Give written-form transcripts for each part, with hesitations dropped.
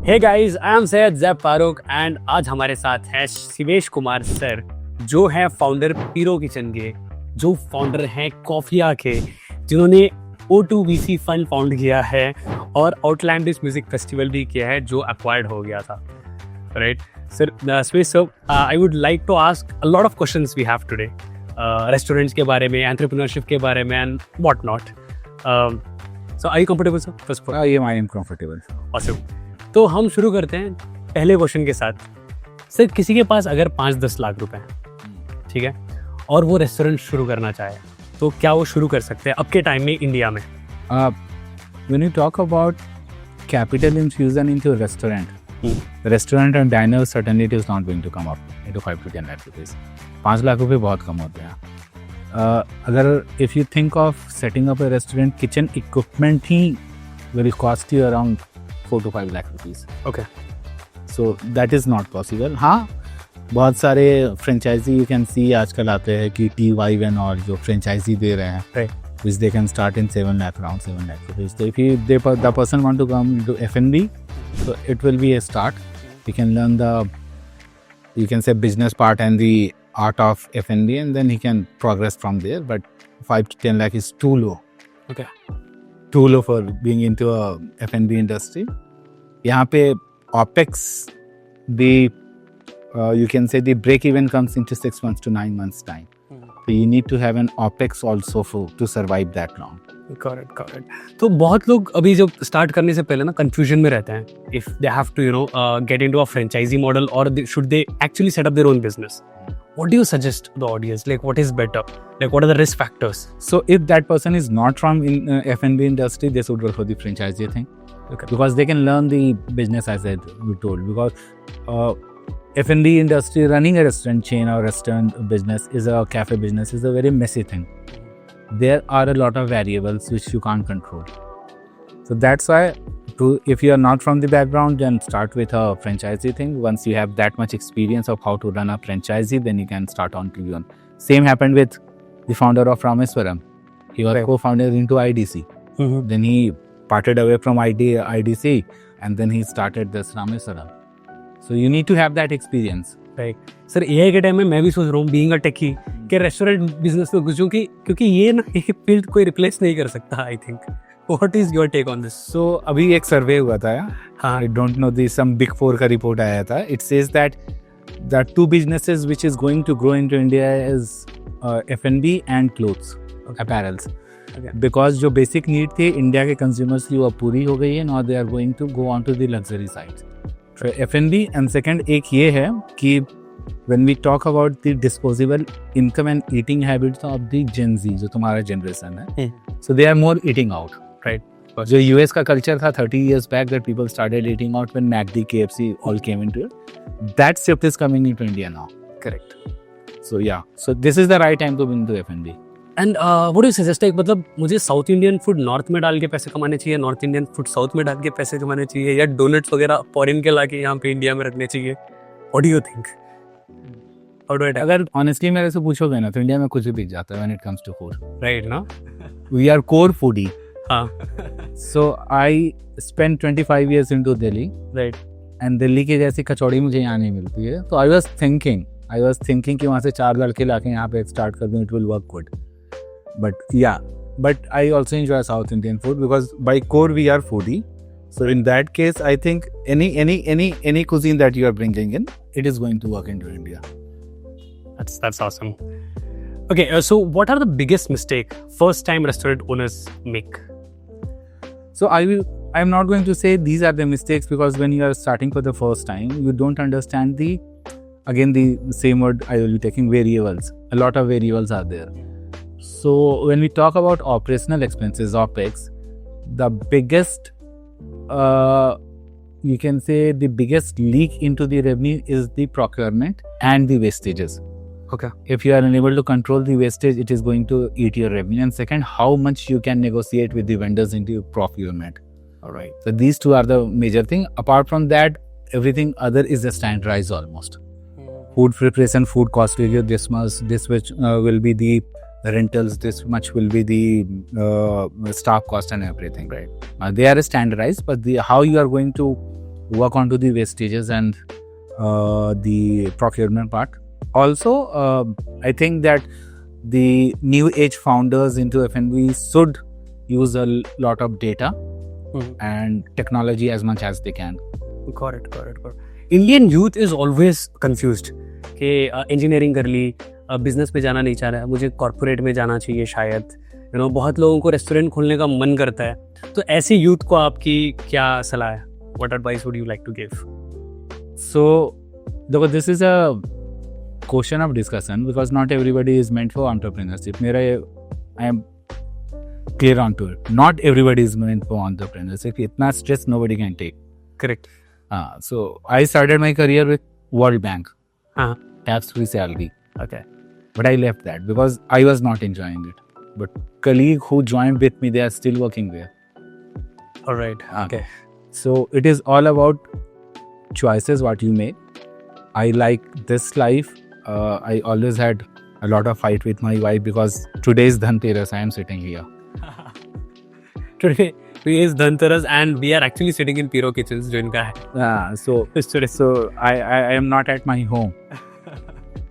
Hey guys, I am Syed Zaib Farooq and आज हमारे साथ हैं शिवेश कुमार सर, जो है फाउंडर पीरो किचन के, जो फाउंडर हैं कॉफिया के, जिन्होंने O2VC फंड फाउंड किया है और आउटलैंडिश म्यूजिक फेस्टिवल भी किया है जो एक्वायर्ड हो गया था, right sir? Shivesh sir, I would like to ask a lot of questions we have today, restaurants के बारे में, एंटरप्रेन्योरशिप के बारे में and what not. So are you comfortable sir? First I am comfortable. Awesome. तो हम शुरू करते हैं पहले क्वेश्चन के साथ. सर, किसी के पास अगर 5-10 लाख रुपए हैं, ठीक है, और वो रेस्टोरेंट शुरू करना चाहे, तो क्या वो शुरू कर सकते हैं अब के टाइम में इंडिया में? When you talk about capital infusion into a restaurant and diner, certainly it is not going to come up into 5 to 10 lakh rupees. 5 lakh रुपए बहुत कम होते हैं. अगर if you think of setting up a restaurant, kitchen equipment he will cost you around 4 to 5 lakh rupees. Okay. So that is not possible. हाँ, बहुत सारे franchise you can see आजकल आते हैं कि T5 और जो फ्रेंचाइजी दे रहे हैं, Right. which they can start in 7 lakh, around 7 lakh rupees. So if the person want to come into F&B, so it will be a start. He can learn you can say business part and the art of F&B, and then he can progress from there. But 5 to 10 lakh is too low. Okay. Too low for being into a F&B industry. यहाँ पे OPEX, you can say the break even comes into 6 months to 9 months time. So you need to have an OPEX also to survive that long. Correct. तो बहुत लोग अभी जब start करने से पहले ना कंफ्यूजन में रहते हैं, if they have to get into a franchise model और should they actually set up their own business. What do you suggest to the audience? Like, what is better? Like, what are the risk factors? So if that person is not from F&B industry, they should go for the franchisee thing. Okay. Because they can learn the business, as I told. Because F&B industry, running a restaurant chain or restaurant business cafe business is a very messy thing. There are a lot of variables which you can't control. So that's why, if you are not from the background, then start with a franchisee thing. Once you have that much experience of how to run a franchisee, then you can start on to your own. Same happened with the founder of Rameswaram. He was co-founder into IDC. Mm-hmm. Then he parted away from IDC and then he started this Rameswaram. So you need to have that experience. Right. Sir, AI के time में मैं भी सोच रहा हूँ being a टेकी कि restaurant business में घुसूं क्योंकि ये ना ये फील्ड कोई रिप्लेस नहीं कर सकता. I think. What is your take on this? So अभी एक सर्वे हुआ था, हाँ, I don't know, some Big Four का रिपोर्ट आया था. It says that the 2 businesses which is going to grow into India is F&B and clothes, apparels. Okay. Because जो basic need थी इंडिया के कंज्यूमर्स की वो पूरी हो गई है. Now they are going to go on to the luxury side. So F&B, and second एक ये है कि when we talk about the disposable income and eating habits of the Gen Z, जो तुम्हारा जनरेशन है, so they are more eating out, right? जो US का culture था 30 years back that people started eating out when McD, KFC all came into it. That shift is coming into India now. Correct. So yeah, so this is the right time to bring to F&B. And what do you suggest? मतलब मुझे south Indian food north में डाल के पैसे कमाने चाहिए, north Indian food south में डाल के पैसे कमाने चाहिए, या डोनट्स वगैरह फॉरेन के लाके यहाँ पे इंडिया में रखने चाहिए? What do you think? How do it? अगर honestly मेरे से पूछोगे ना तो इंडिया में कुछ भी बिक जाता है when it comes to food. Right ना? We are core foodie. हाँ. So I spent 25 years into Delhi. Right. And Delhi की जैसी कचौड़ी मुझे यहाँ नहीं मिलती है. तो आई वॉज थिंकिंग कि वहाँ से 4 लड़के लाके यहाँ पे स्टार्ट कर दूँ, it will work good. But I also enjoy South Indian food because by core we are foodie. So in that case, I think any cuisine that you are bringing in, it is going to work into India. That's awesome. Okay, so what are the biggest mistake first time restaurant owners make? So I'm not going to say these are the mistakes, because when you are starting for the first time, you don't understand the same word I will be taking, variables. A lot of variables are there. So when we talk about operational expenses, OPEX, the biggest, you can say the biggest leak into the revenue is the procurement and the wastages. Okay. If you are unable to control the wastage, it is going to eat your revenue. And second, how much you can negotiate with the vendors into procurement. All right. So these 2 are the major thing. Apart from that, everything other is standardized almost. Food preparation, food cost will be this much, this which will be the rentals, this much will be the staff cost and everything. Right. They are standardized, but how you are going to work onto the wastages and the procurement part. Also, I think that the new age founders into F&B should use a lot of data and technology as much as they can. Got it. Indian youth is always confused कि engineering कर ली, business पे जाना नहीं चाह रहा है, मुझे corporate में जाना चाहिए शायद, यू नो, बहुत लोगों को रेस्टोरेंट खोलने का मन करता है. तो ऐसे यूथ को आपकी क्या सलाह है? What advice would you like to give? So, this is a question of discussion because not everybody is meant for entrepreneurship. I am clear onto it. Not everybody is meant for entrepreneurship. Itna stress nobody can take. Correct. So I started my career with World Bank. Tax-free salary. Okay. But I left that because I was not enjoying it. But colleague who joined with me, they are still working there. All right. Okay. So it is all about choices what you make. I like this life. I always had a lot of fight with my wife because today is Dhanteras. I am sitting here. Today is Dhanteras and we are actually sitting in Piro Kitchens जो इनका है. So I am not at my home.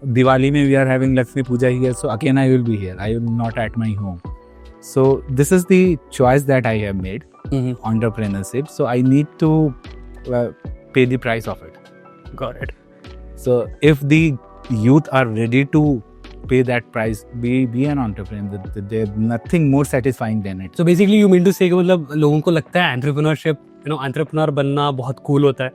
Diwali mein we are having Lakshmi Puja here. So again I will be here. I am not at my home. So this is the choice that I have made. Entrepreneurship. So I need to pay the price of it. Got it. So if the youth are ready to pay that price, be an entrepreneur. There's nothing more satisfying than it. So basically you mean to say कि मतलब लोगों को लगता है entrepreneurship, you know, entrepreneur बनना बहुत cool होता है.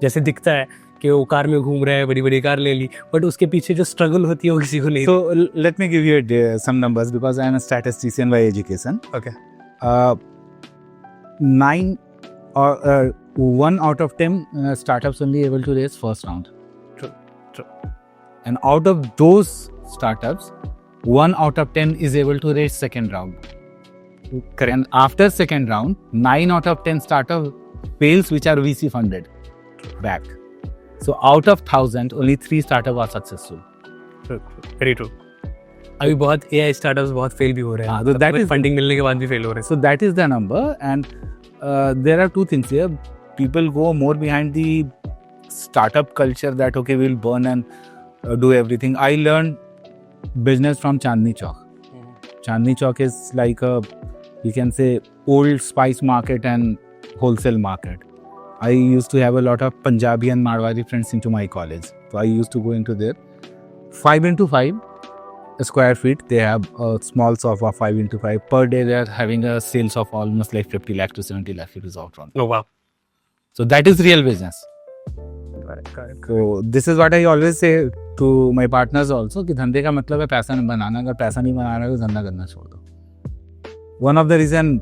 जैसे दिखता है कि वो कार में घूम रहा है, बड़ी कार ले ली, but उसके पीछे जो struggle होती है वो किसी को नहीं. So let me give you some numbers because I am a statistician by education. Okay. 1 out of 10 startups only able to raise first round. True. And out of those startups, 1 out of 10 is able to raise second round. Correct. And after second round, 9 out of 10 startups fails which are VC funded back. So out of 1,000, only 3 startups are successful. True. Very true. अभी बहुत AI startups बहुत fail भी हो रहे हैं. So that is funding मिलने के बाद भी fail हो रहे हैं. So that is the number, and there are two things here. People go more behind the startup culture that okay, we'll burn and do everything. I learned business from Chandni Chowk. Chandni Chowk is like you can say old spice market and wholesale market. I used to have a lot of Punjabi and Marwari friends into my college. So I used to go into there. 5x5 square feet, they have a small sofa 5x5. Per day they are having a sales of almost like 50 lakh to 70 lakh rupees out front. Oh wow. So that is real business. Correct. So this is what I always say to my partners also कि धंधे का मतलब है पैसा नहीं बनाना. अगर पैसा नहीं बना रहे हो तो धंधा करना छोड़ दो. One of the reason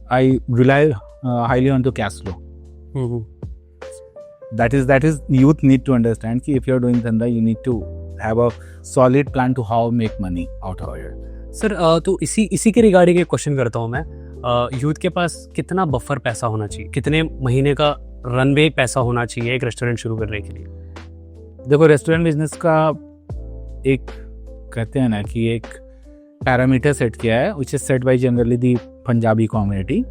I rely highly onto cash flow. That is youth need to understand कि if you are doing धंधा you need to have a solid plan to how make money out of it. Sir तो इसी के regarding एक question करता हूँ मैं. Youth के पास कितना बफर पैसा होना चाहिए, कितने महीने का रनवे पैसा होना चाहिए एक रेस्टोरेंट शुरू करने के लिए? देखो रेस्टोरेंट बिजनेस का एक कहते हैं ना कि एक पैरामीटर सेट किया है which is set by generally the Punjabi community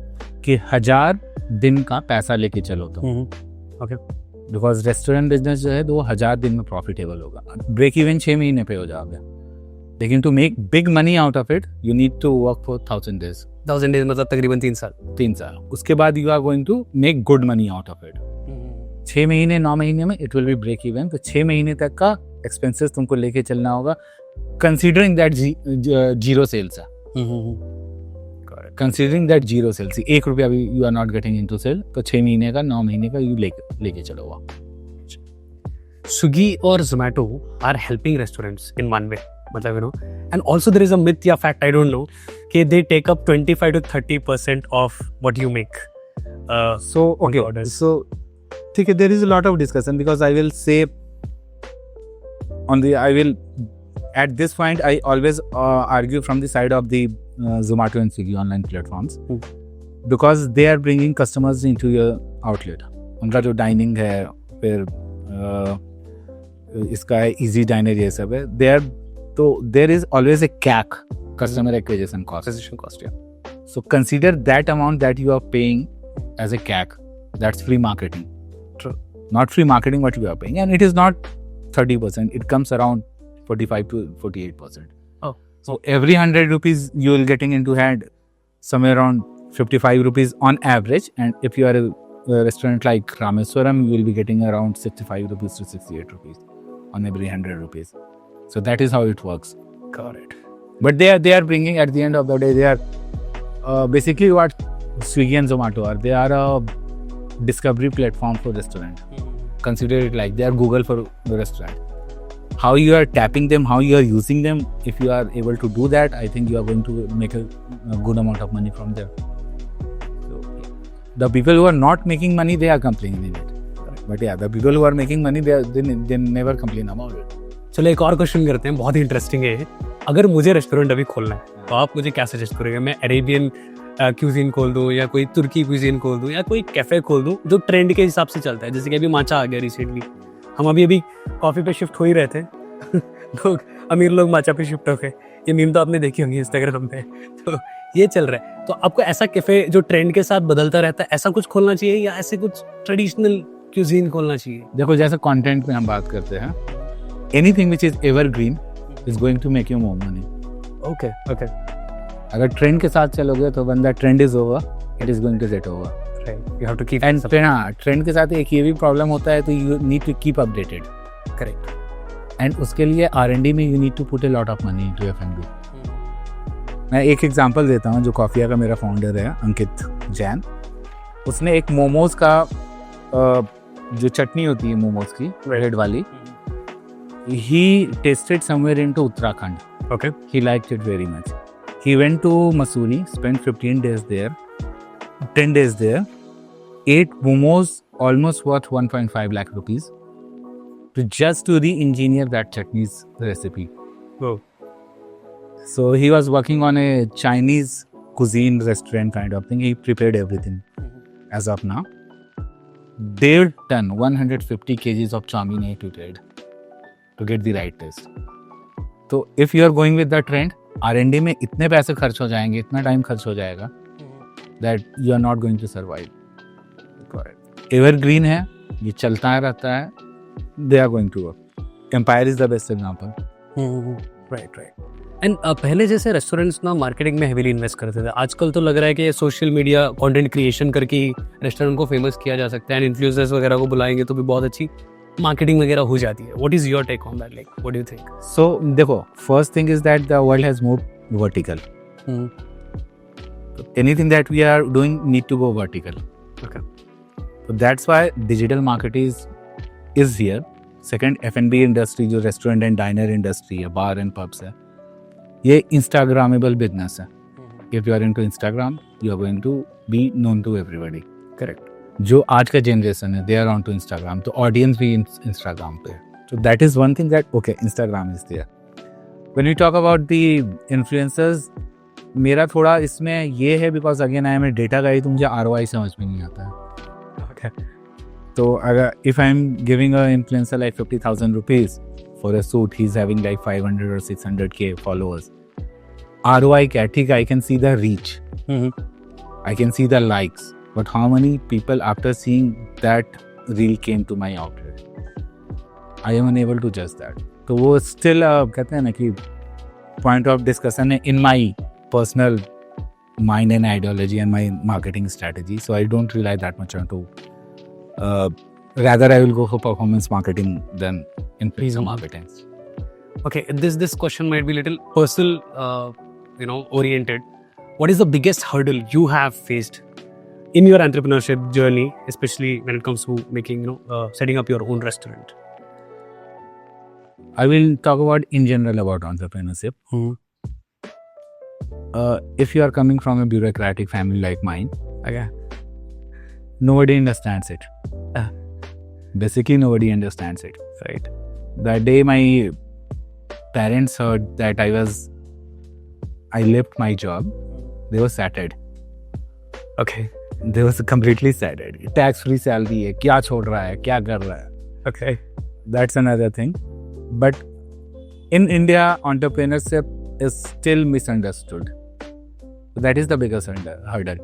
कि 1000 दिन का पैसा लेके चलो तुम. ओके. बिकॉज रेस्टोरेंट बिजनेस जो है वो 1000 दिन में प्रॉफिटेबल होगा. ब्रेक इवन 6 महीने पे हो जाओगे. लेकिन to make big money out of it you need to work for 1000 days. 1000 days मतलब तकरीबन 3 साल. उसके बाद you are going to make good money out of it. 6 महीने 9 महीने में it will be break even. तो 6 महीने तक का एक्सपेंसेस तुमको लेके चलना होगा कंसिडरिंग दैट जीरो सेल्स है. कंसिडरिंग दैट जीरो सेल्स, 1 रुपया भी you are not getting into sale. तो 6 महीने का 9 महीने का यू लेके चलो. Swiggy और Zomato are helping restaurants in one way. मतलब you know, and also there is a myth या fact I don't know कि they take up 25 to 30% of what you make. So okay, orders. So ठीक है, there is a lot of discussion because I will say at this point I always argue from the side of the Zomato and Swiggy online platforms because they are bringing customers into your outlet. उनका जो dining है फिर इसका है easy dinar ये सब है. there is always a CAC, customer acquisition cost. Yeah. So consider that amount that you are paying as a CAC That's free marketing. True. Not free marketing what you are paying, and it is not 30%. It comes around 45 to 48%. Oh. So every 100 rupees you will getting into hand somewhere around 55 rupees on average, and if you are a restaurant like Rameswaram, you will be getting around 65 rupees to 68 rupees on every 100 rupees. So that is how it works. Got it. But they are bringing, at the end of the day, they are basically what Swiggy and Zomato are. They are a discovery platform for restaurant. Consider it like they are Google for the restaurant. How you are tapping them, how you are using them, if you are able to do that, I think you are going to make a good amount of money from there. So, the people who are not making money, they are complaining it. But yeah, the people who are making money, they never complain about it. चलो एक और question करते हैं, बहुत ही interesting है ये। अगर मुझे रेस्टोरेंट अभी खोलना है तो आप मुझे क्या सजेस्ट करोगे? मैं अरेबियन क्यूजीन खोल दूं या कोई तुर्की क्यूजीन खोल दूं या कोई कैफे खोल दूं जो ट्रेंड के हिसाब से चलता है? जैसे कि अभी माचा आ गया रिसेंटली, हम अभी कॉफी पे शिफ्ट हो ही रहे थे लोग, अमीर लोग माचा पे शिफ्ट हो गए। ये मीम तो आपने देखी होंगी इंस्टाग्राम पे। तो ये चल रहा है, तो आपको ऐसा कैफे जो ट्रेंड के साथ बदलता रहता है, ऐसा कुछ खोलना चाहिए या ऐसे कुछ ट्रेडिशनल क्यूजीन खोलना चाहिए? देखो, जैसे कंटेंट में हम बात करते हैं, anything which is evergreen is going to make you more money. Okay okay. अगर ट्रेंड के साथ चलोगे तो when the trend is over, it is going to get over. Right. You have to keep. And trend के साथ एक ये भी प्रॉब्लम होता है, तो you need to keep updated. Correct. And उसके लिए R&D में you need to put a lot of money into F&B. मैं एक एग्जांपल देता हूँ. जो कॉफिया का मेरा फाउंडर है अंकित जैन, उसने एक मोमोज का जो चटनी होती है मोमोज की रेड वाली, he tasted somewhere into Uttarakhand. Okay. He liked it very much. He went to Mussoorie, spent 15 days there, 10 days there, ate momos almost worth 1.5 lakh rupees to re-engineer that chutney's recipe. Oh. So he was working on a Chinese cuisine restaurant kind of thing. He prepared everything. As of now, they've done 150 kgs of chow mein he prepared to get the right taste. So if you are going with the trend, R&D में इतने पैसे खर्च हो जाएंगे, इतना time खर्च हो जाएगा, that you are not going to survive. Evergreen है, ये चलता रहता है, they are going to work. Empire is the best example. Right. And पहले जैसे रेस्टोरेंट्स ना मार्केटिंग में हेवीली इन्वेस्ट करते थे, आजकल तो लग रहा है कि सोशल मीडिया कंटेंट क्रिएशन करके रेस्टोरेंट को फेमस किया जा सकता है, एंड इन्फ्लुएंसर्स वगैरह को बुलाएंगे तो भी बहुत अच्छी मार्केटिंग वगैरह हो जाती है. What is your take on that? Like what do you think? So देखो, first thing is that the world has moved vertical. Anything that we are doing need to go vertical. Okay. So that's why digital marketing is here. Second, F&B industry जो restaurant and diner industry है, bar and pubs है, ये Instagrammable business है. If you are into Instagram, you are going to be known to everybody. Correct. जो आज का generation है, they are on to Instagram, तो ऑडियंस भी Instagram पे है. So that is one thing that okay, Instagram is there. When we talk about the influencers, मेरा थोड़ा इसमें ये है because again I am a data guy, तो मुझे ROI समझ में नहीं आता है. Okay. तो अगर if I'm giving a influencer like 50,000 rupees for a shoot, he's having like 500 or 600k followers. ROI क्या? ठीक है, I can see the reach, I can see the likes, but how many people after seeing that reel came to my outlet? I am unable to judge that. तो वो still कहते हैं ना कि point of discussion है in my personal mind and ideology and my marketing strategy. So I don't rely that much on to. Rather, I will go for performance marketing than influencer marketing. Okay, this question might be little personal, oriented. What is the biggest hurdle you have faced in your entrepreneurship journey, especially when it comes to making, setting up your own restaurant? I will talk about in general about entrepreneurship. If you are coming from a bureaucratic family like mine, Okay. nobody understands it. Basically, nobody understands it. Right. That day, my parents heard that I left my job. They were saddened. Okay. They were completely saddened. Tax-free salary है, क्या छोड़ रहा है, क्या कर रहा है. Okay. That's another thing. But in India, entrepreneurship is still misunderstood. That is the biggest hurdle.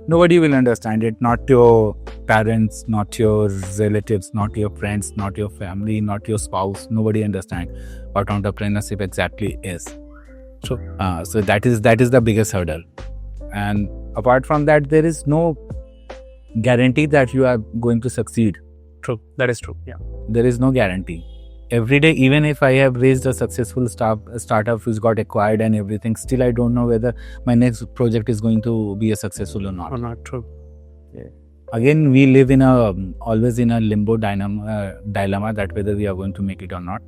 Nobody will understand it. Not your parents, not your relatives, not your friends, not your family, not your spouse. Nobody understand what entrepreneurship exactly is. True. So that is the biggest hurdle. And apart from that, there is no guarantee that you are going to succeed. True. That is true. Yeah. There is no guarantee. Every day, even if I have raised a successful startup which got acquired and everything, still I don't know whether my next project is going to be a successful or not. Or not. True. Again, we live in always in a limbo dilemma that whether we are going to make it or not.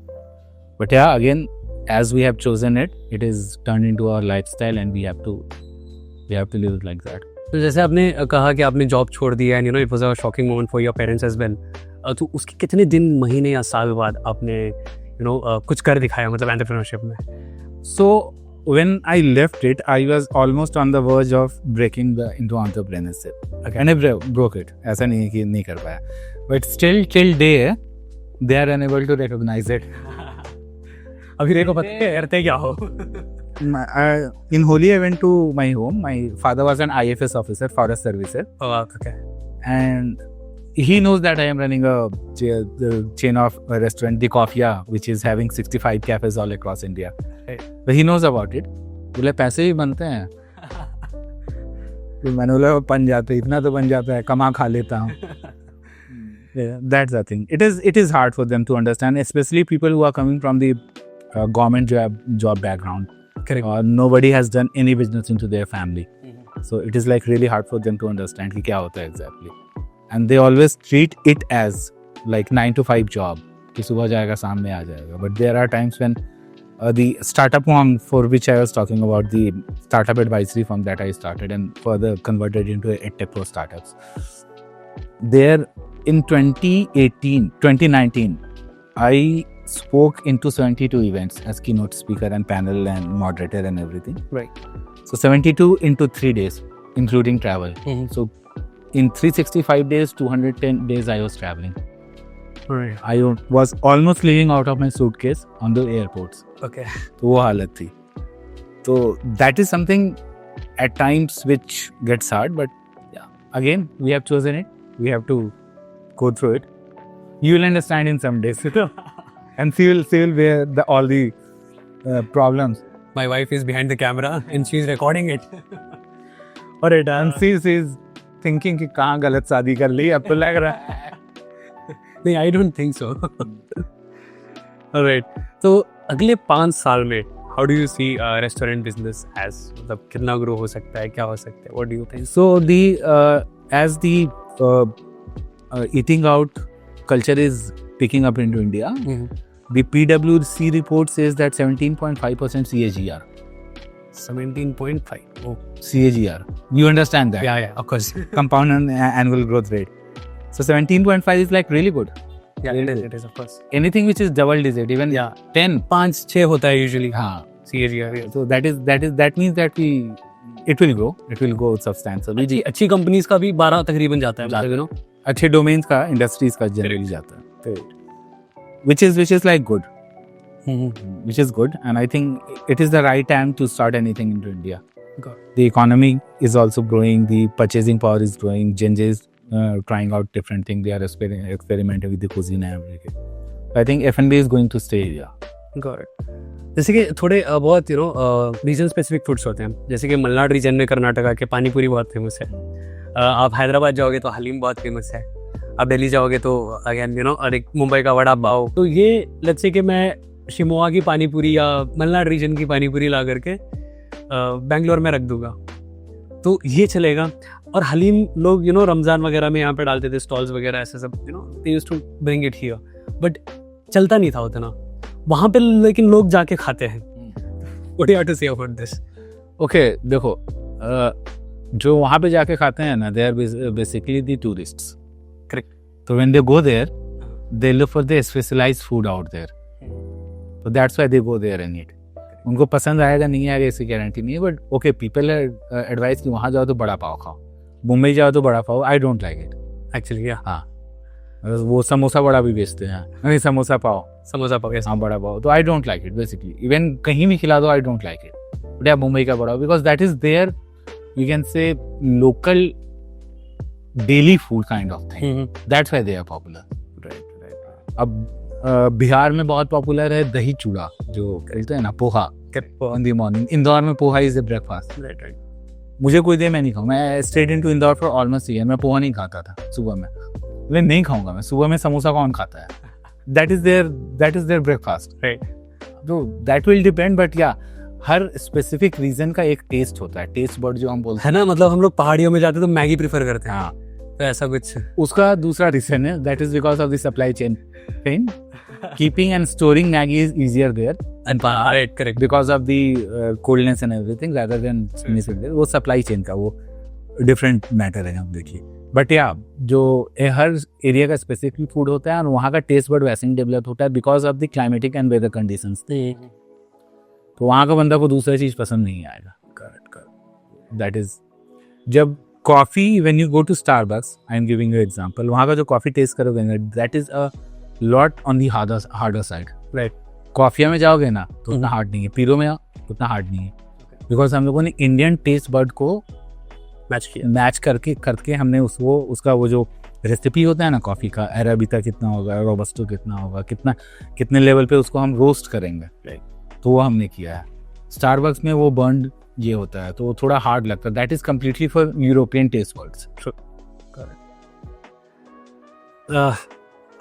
But yeah, again, as we have chosen it, it is turned into our lifestyle and we have to live it like that. तो जैसे आपने कहा कि आपने job छोड़ दिया and it was a shocking moment for your parents as well, तो उसके कितने दिन, महीने या साल बाद आपने कुछ कर दिखाया, मतलब एंटरप्रेन्योरशिप में? So when I left it, I was almost on the verge of breaking into entrepreneurship. Okay. And I broke it. ऐसा नहीं है कि नहीं कर पाया. But still till day, they are unable to recognize it. अभी देखो पता है करते क्या हो. In Holi, I went to my home. My father was an IFS officer, forest services. Oh, okay. And he knows that I am running the chain of a restaurant, the Coffia, which is having 65 cafes all across India. Right. But he knows about it. बोले पैसे ही बनते हैं. तो मैंने बोला बन जाते, इतना तो बन जाता है, कमा खा लेता हूँ. That's the thing. It is hard for them to understand, especially people who are coming from the government job background. Correct. Or nobody has done any business into their family. So it is like really hard for them to understand कि क्या होता है exactly. And they always treat it as like 9 to 5 job. कि सुबह जाएगा शाम में आ जाएगा. But there are times when the startup firm for which I was talking about, the startup advisory firm that I started and further converted into a EdTech for startups. There in 2019, I spoke into 72 events as keynote speaker and panel and moderator and everything. Right. So 72 into 3 days, including travel. So in 365 days, 210 days I was traveling. Right. I was almost living out of my suitcase on the airports. Okay. तो वो हालत थी. So that is something at times which gets hard, but yeah, again we have chosen it. We have to go through it. You will understand in some days. And she will bear all the problems. My wife is behind the camera and she is recording it. Alright, and she is thinking कि कहाँ गलत शादी कर ली, अब तो लग रहा है. नहीं, I don't think so. Alright. तो अगले 5 साल में how do you see restaurant business as, मतलब कितना grow हो सकता है, क्या हो सकता है? What do you think? So as the eating out culture is picking up into India, the PwC report says that 17.5% CAGR. 17.5. Oh. CAGR. You understand that? Yeah, of course. Compound annual growth rate. So 17.5 is like really good. Yeah, it is of course. Anything which is double digit, even 10. 5-6 होता है usually. हाँ. CAGR. So that means that it will grow. It will grow substantially. अच्छी companies का भी 12 तकरीबन जाता है, मतलब you know. अच्छे डोमेन्स का, इंडस्ट्रीज का जनरली जाता है. Which is like good. Which is good, and I think it is the right time to start anything into India. The economy is also growing, the purchasing power is growing, Gen Z is trying out different things, they are experimenting with the cuisine and everything. So I think F&B is going to stay here. Got it. जैसे कि थोड़े बहुत reason specific foods होते हैं, जैसे कि Malnad reason में कर्नाटका के पानी पूरी बहुत फेमस है. आप हैदराबाद जाओगे तो हलीम बहुत फेमस है. आप दिल्ली जाओगे तो अगेन और एक मुंबई का वड़ा पाव. तो ये लेट्स से कि मैं शिमोगा की पानी पूरी या मलनाड रीजन की पानी पूरी ला करके बेंगलोर में रख दूंगा तो ये चलेगा. और हलीम लोग रमज़ान वगैरह में यहाँ पे डालते थे, स्टॉल्स वगैरह ऐसे सब, they used to bring it here, but चलता नहीं था उतना वहाँ पे, लेकिन लोग जाके खाते हैं. What you have to say about this? Okay, देखो जो वहाँ पे जाके खाते हैं ना, they are basically the tourists. Correct. So when they go there, they look for the specialized food out there. So that's why they go there and eat. उनको पसंद आएगा नहीं आएगा इसकी गारंटी नहीं है, बट ओके पीपल एडवाइस कि वहाँ जाओ तो बड़ा पाव खाओ, मुंबई जाओ तो vada pav. I don't like it actually. हाँ, वो समोसा बड़ा भी बेचते हैं. नहीं, समोसा पाव, हाँ बड़ा पाव. तो I don't like it basically. Even कहीं भी खिला दो I don't like it. But या मुंबई का vada, because that is there, you can say local daily food kind of thing. That's why they are popular. Right. अब बिहार में बहुत पॉपुलर है दही चूड़ा, जो कहते हैं ना poha in the morning. Indore में poha is a breakfast. Right. मुझे कोई दे मैं नहीं खाऊं. मैं straight into Indore for almost year. मैं पोहा नहीं खाता था सुबह में. मैं नहीं खाऊंगा. मैं सुबह में समोसा कौन खाता है? That is their breakfast. Right. तो that will depend, but yeah, हर स्पेसिफिक रीजन का एक टेस्ट होता है. टेस्ट बर्ड जो हम बोलते है ना, मतलब हम लोग पहाड़ियों में जाते तो मैगी प्रेफर करते हैं. हैं. हाँ, तो ऐसा कुछ. उसका दूसरा रीजन है. That is because of the supply chain. Keeping and storing Maggi is easier there. And right, correct. Because of the coldness and everything, rather than वो supply chain का वो different matter है. हम देखिए. But yeah, जो हर area का specific food होता है और वहाँ का टेस्ट बर्ड वैसे ही डेवलप होता है because of the climatic and weather conditions. तो वहाँ का बंदा को दूसरा चीज पसंद नहीं आएगा. करेक्ट. दैट इज जब coffee, when you go to Starbucks, I am giving you example, वहाँ का जो कॉफी टेस्ट करोगे that is a lot on the harder side. Right. कॉफिया में जाओगे ना तो उतना हार्ड नहीं है. पीरो में उतना हार्ड नहीं है. बिकॉज हम लोगों ने इंडियन टेस्ट बर्ड को मैच करके हमने उसका वो जो रेसिपी होता है ना कॉफ़ी का, अरेबिका कितना होगा, रोबस्टो कितना होगा, कितने लेवल पे उसको हम रोस्ट करेंगे, तो वो हमने किया है. स्टारबक्स में वो बर्न्ड ये होता है तो वो थोड़ा हार्ड लगता है. That is completely for European taste buds.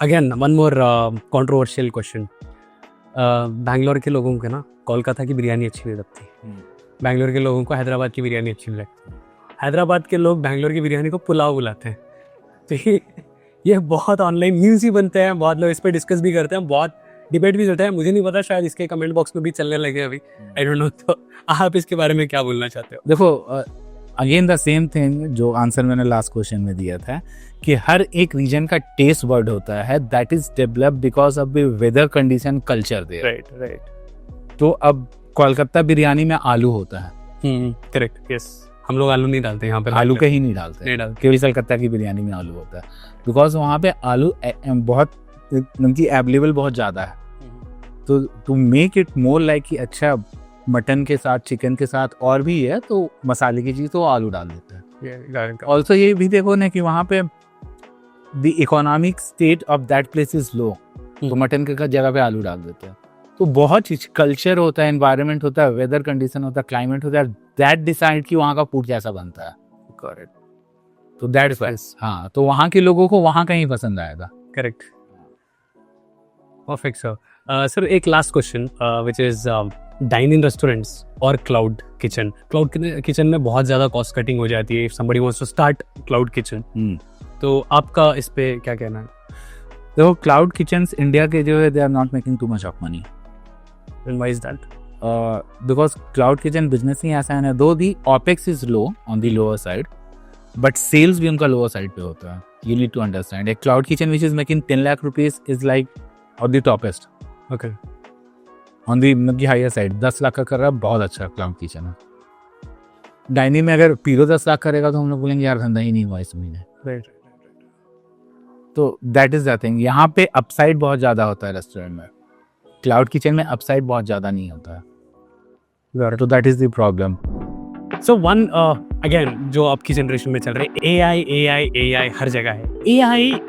Again one more controversial question. Bangalore के लोगों को ना कोलकाता की बिरयानी अच्छी नहीं लगती. बैंगलोर के लोगों को हैदराबाद की बिरयानी अच्छी नहीं लगती. हैदराबाद के लोग बैंगलोर की बिरयानी को पुलाव बुलाते हैं. तो ये बहुत ऑनलाइन न्यूज़ ही बनते हैं. बहुत लोग इस पर डिस्कस भी करते हैं, बहुत डिबेट भी चलता है. मुझे नहीं पता, शायद इसके कमेंट बॉक्स में भी चलने लगे अभी. I don't know. तो आप इसके बारे में क्या बोलना चाहते हो? देखो, अगेन द सेम थिंग जो आंसर मैंने लास्ट क्वेश्चन में दिया था कि हर एक रीजन का टेस्ट बर्ड होता है. That is developed because of the weather condition, culture there. Right. तो अब कोलकाता बिरयानी में आलू होता है. करेक्ट. यस. हम लोग आलू नहीं डालते यहाँ पे. आलू कहीं नहीं डालते. केवल कलकत्ता की बिरयानी में आलू होता है बिकॉज वहाँ पे आलू बहुत उनकी अवेलेबल बहुत ज़्यादा है. तो to make it more like कि अच्छा मटन के साथ, चिकन के साथ और भी है तो मसाले की चीज़ तो आलू डाल देता है. ऑल्सो ये भी देखो ना कि वहाँ पे the economic state of that place is low, तो मटन के जगह पे आलू डाल देते हैं. तो बहुत चीज, कल्चर होता है, एनवायरनमेंट होता है, वेदर कंडीशन होता है, क्लाइमेट होता है, दैट डिसाइड कि वहाँ का फूड कैसा बनता है. करेक्ट. तो दैट इज वाइज. हाँ, तो वहाँ के लोगों को वहाँ का ही पसंद आएगा. करेक्ट. Perfect sir. सर एक last question which is dine in restaurants और क्लाउड किचन. क्लाउड किचन में बहुत ज़्यादा कॉस्ट कटिंग हो जाती है if somebody wants to start cloud kitchen. तो आपका इस पे क्या कहना है? देखो, क्लाउड किचन्स इंडिया के जो है they are not making too much of money. And why is that? Because cloud kitchen business ही ऐसा है ना, though the OPEX is low on the lower side, but sales भी उनका lower side पे होता है. You need to understand. A cloud kitchen which is making 10 lakh rupees is like on the toppest. Okay. On the higher side, 10 lakh का कर रहा है, बहुत अच्छा क्लाउड किचन है. डाइनिंग में अगर पीरो 10 लाख करेगा तो हम लोग बोलेंगे यार धंधा ही नहीं हुआ इस महीने. Right. तो दैट इज द थिंग. यहाँ पे अपसाइड बहुत ज़्यादा होता है रेस्टोरेंट में. क्लाउड किचन में अपसाइड बहुत ज़्यादा नहीं होता है. तो that is the problem. So one again जो आपकी जनरेशन में चल रही है, AI हर जगह है. AI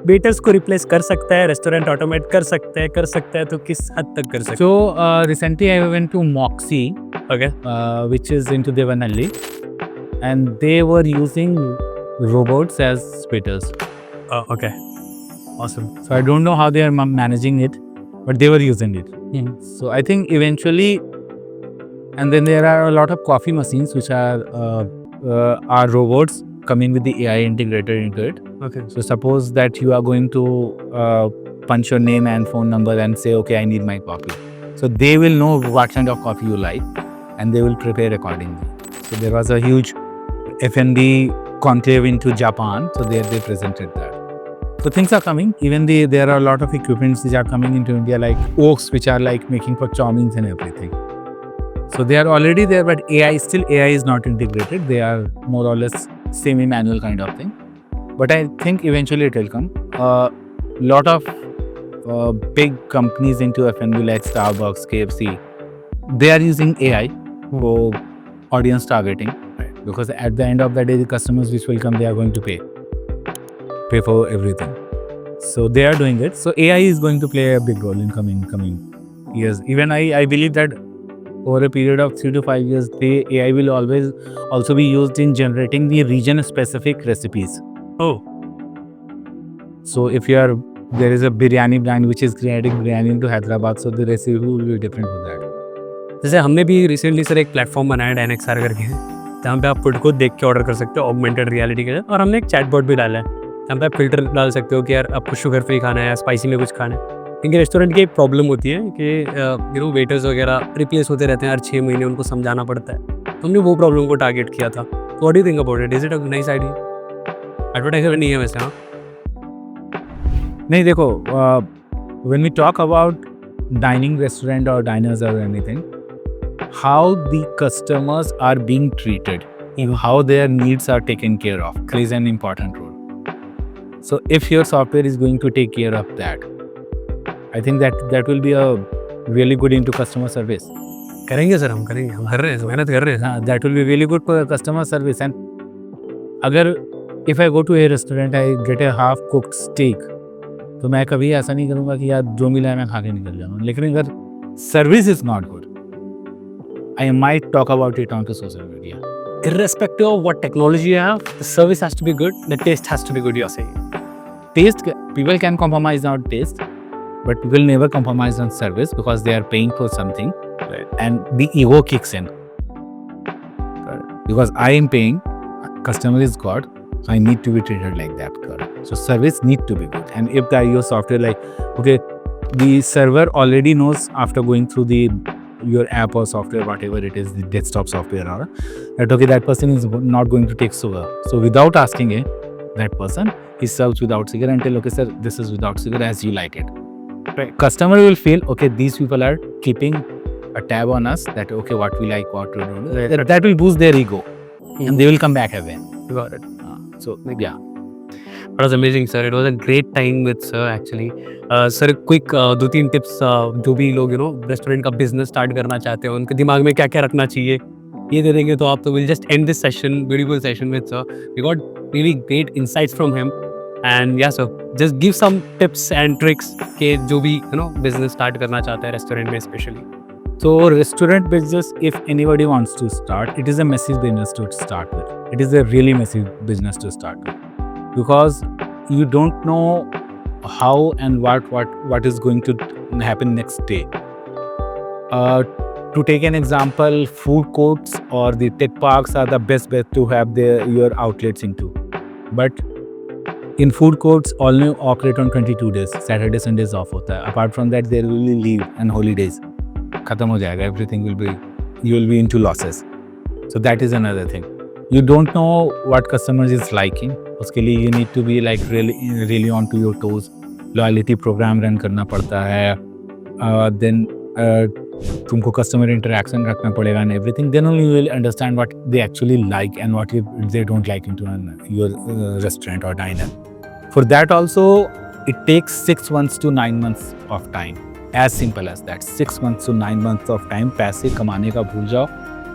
वेटर्स को रिप्लेस कर सकता है, रेस्टोरेंट ऑटोमेट कर सकता है, तो किस हद तक कर सकता है? So recently I went to Moxie, Okay. Which is into Devanhalli, and they were using robots as waiters. Okay. Awesome. So I don't know how they are managing it, but they were using it. So I think eventually, and then there are a lot of coffee machines which are robots coming with the AI integrated into it. Okay. So suppose that you are going to punch your name and phone number and say, okay, I need my coffee. So they will know what kind of coffee you like, and they will prepare accordingly. So there was a huge F&B conclave into Japan. So there they presented that. So things are coming. Even there are a lot of equipments which are coming into India, like Oaks, which are like making for chowmeins and everything. So they are already there, but AI is not integrated. They are more or less semi-manual kind of thing. But I think eventually it will come. Lot of big companies into F&B like Starbucks, KFC, they are using AI for audience targeting. because at the end of the day, the customers which will come, they are going to pay for everything. So they are doing it. So AI is going to play a big role in coming years. Even I believe that over a period of 3 to 5 years, the AI will always also be used in generating the region specific recipes. Oh, So if there is a biryani brand which is creating biryani into Hyderabad, so the recipe will be different for that. जैसे हमने भी recently sir एक platform बनाया डायनेक्सआर करके, जहाँ पे आप food को देख के ऑर्डर कर सकते हो ऑगमेंटेड रियलिटी के साथ, और हमने एक चैटबॉट भी डाला है जहाँ पे आप फिल्टर डाल सकते हो कि यार आपको शुगर फ्री खाना है या स्पाइसी में कुछ खाना है। क्योंकि रेस्टोरेंट की एक प्रॉब्लम होती है कि वेटर्स वगैरह रिप्लेस होते रहते हैं हर 6 महीने, उनको समझाना पड़ता है। तो हमने वो प्रॉब्लम को टारगेट किया था। तो what do you think about it? Is it a nice idea? Advertiser नहीं है वैसे। हाँ, नहीं देखो, when we talk about dining restaurant or diners or anything, how the customers are being treated, how their needs are taken care of plays an important role. So if your software is going to take care of that, I think that will be a really good into customer service. करेंगे sir, हम करेंगे, हम कर रहे हैं, मेहनत कर रहे हैं। हाँ, that will be really good for customer service. And अगर if I go to a restaurant, I get a half cooked steak, तो मैं कभी ऐसा नहीं करूँगा कि यार जो मिला है मैं खा के निकल जाऊँगा। लेकिन अगर service is not good, I might talk about it on social media. Irrespective of what technology you have, the service has to be good, the taste has to be good, you're saying. Taste, people can compromise on taste, but people never compromise on service because they are paying for something, Right. and the ego kicks in. Because I am paying, customer is God, I need to be treated like that. So service need to be good. And if your software, like, okay, the server already knows after going through your app or software, whatever it is, the desktop software, or that okay, that person is not going to take sugar. So without asking that person, he serves without sugar and tell, okay sir, this is without sugar as you like it. Right. Customer will feel, okay, these people are keeping a tab on us, that okay, what we like, what we don't. Right. That will boost their ego, and they will come back again. Got it. So yeah. It was amazing, sir. It was a great time with sir, actually. Sir, quick 2-3 tips जो भी लोग restaurant का business start करना चाहते हैं, उनके दिमाग में क्या क्या रखना चाहिए, ये दे देंगे तो आप तो will just end this session, beautiful session with sir. We got really great insights from him, and yeah sir just give some tips and tricks के जो भी बिजनेस स्टार्ट करना चाहता है रेस्टोरेंट में specially. So restaurant business, if anybody wants to start, it is a messy business to start with. It is a really messy business to start with, because you don't know how and what is going to happen next day. To take an example, food courts or the tech parks are the best bet to have your outlets into. But in food courts, only operate on 22 days. Saturday, Sundays off hota hai. Apart from that, there will be leave and holidays. Khatam ho jayega. Everything you will be into losses. So that is another thing. You don't know what customers is liking. उसके लिए you need to be like really on to your toes. Loyalty program run करना पड़ता है. Then तुमको customer interaction रखना पड़ेगा and everything. Then only you will understand what they actually like and what they don't like into your restaurant or diner. For that also, it takes 6 months to 9 months of time. As simple as that. 6 months to 9 months of time. पैसे कमाने का भूल जाओ,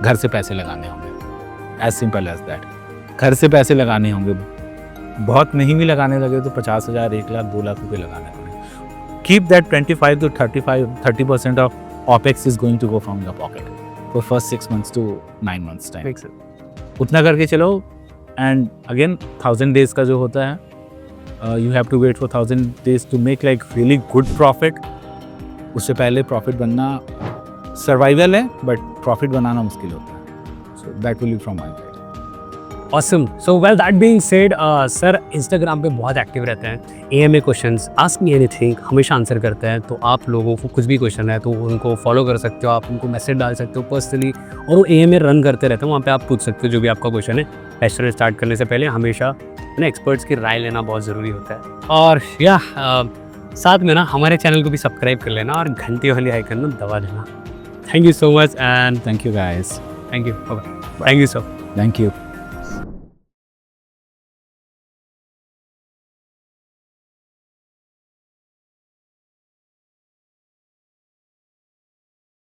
घर से पैसे लगाने होंगे. As simple as that. घर से पैसे लगाने होंगे. बहुत नहीं भी लगाने लगे तो 50,000, 1 लाख, 2 लाख रुपए लगाने पड़ेंगे. Keep that 25 to 30% of OPEX is going to go from your pocket for first 6 months to 9 months time. Makes sense. उतना करके चलो, and again 1000 days का जो होता है, you have to wait for 1000 days to make like really good profit. उससे पहले profit बनना सर्वाइवल है, बट प्रॉफिट बनाना मुश्किल होता है. So that will be from my side. Awesome. So well, that being said, sir Instagram पे बहुत active रहते हैं. AMA questions, ask me anything हमेशा आंसर करते हैं. तो आप लोगों को कुछ भी क्वेश्चन है तो उनको फॉलो कर सकते हो, आप उनको मैसेज डाल सकते हो पर्सनली, और वो AMA रन करते रहते हैं. वहाँ पे आप पूछ सकते हो जो भी आपका क्वेश्चन है. रेस्टोरेंट स्टार्ट करने से पहले हमेशा एक्सपर्ट्स की राय लेना बहुत ज़रूरी होता है. और या साथ में हमारे चैनल को भी सब्सक्राइब कर लेना और घंटी वाली आइकन दबा देना. Thank you so much, and thank you guys. Thank you sir. Thank you.